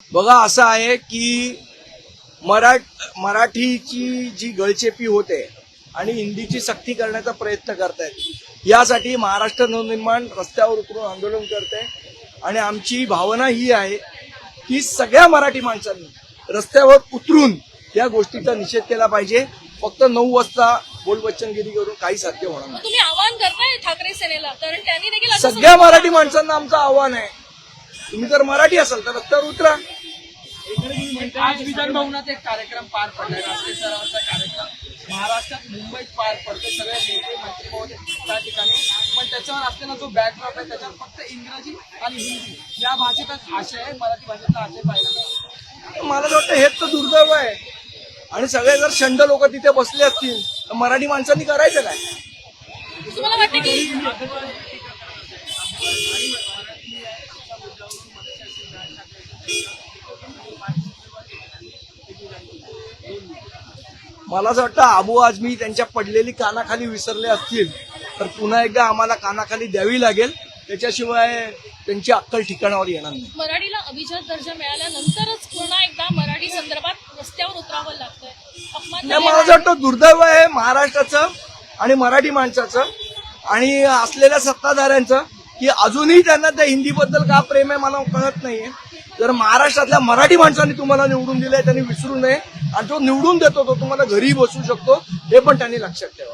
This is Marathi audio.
बघा असं आहे की मराठीची जी गळचेपी होते आणि हिंदीची सक्ती करण्याचा प्रयत्न करतायत, यासाठी महाराष्ट्र नवनिर्माण रस्त्यावर उतरून आंदोलन करते आणि आमची भावना ही आहे की सगळ्या मराठी माणसांनी रस्त्यावर उतरून या गोष्टीचा निषेध केला पाहिजे. फक्त 9 वाजता बोलबच्चनगिरी करून काही साध्य होणार नाही. तुम्ही आवाहन करताय ठाकरे सेनेला, कारण त्यांनी देखील असं सगळ्या मराठी माणसांना आमचं आव्हान आहे, तुम्ही जर मराठी असाल तर रस्त्यावर उतरा. आज विधान भवनात एक कार्यक्रम पार पडलाय, राष्ट्रीय स्तरावरचा कार्यक्रम महाराष्ट्रात मुंबईत पार पडतो. सगळे नेते मंत्री महोदय त्या ठिकाणी, पण त्याच्यावर असलेला जो बॅकड्रॉप आहे त्याच्यावर फक्त इंग्रजी आणि हिंदी या भाषेचाच आशय आहे, मराठी भाषेचा आशय पाहिला नाही. मला असं वाटतं हेच तर दुर्दैव आहे. आणि सगळे जर शंड लोक तिथे बसले असतील तर मराठी माणसांनी करायचं काय? तुम्हाला वाटतं की मला असं वाटतं अबू आझमी त्यांच्या पडलेली कानाखाली विसरले असतील तर पुन्हा एकदा आम्हाला कानाखाली द्यावी लागेल, त्याच्याशिवाय त्यांची अक्कल ठिकाणावर येणार नाही. मराठीला अभिजात दर्जा मिळाल्यानंतरच पुन्हा एकदा मराठी संदर्भात रस्त्यावर उतरावं लागतंय. अपमान नाही, मला असं वाटतं दुर्दैव आहे महाराष्ट्राचं आणि मराठी माणसाचं आणि असलेल्या सत्ताधाऱ्यांचं की अजूनही त्यांना त्या हिंदीबद्दल का प्रेम आहे मला कळत नाहीये. जर महाराष्ट्रातल्या मराठी माणसांनी तुम्हाला निवडून दिलंय त्यांनी विसरू नये, आणि तो निवडून देतो तो तुम्हाला घरी बसू शकतो हे पण त्यांनी लक्षात ठेवा.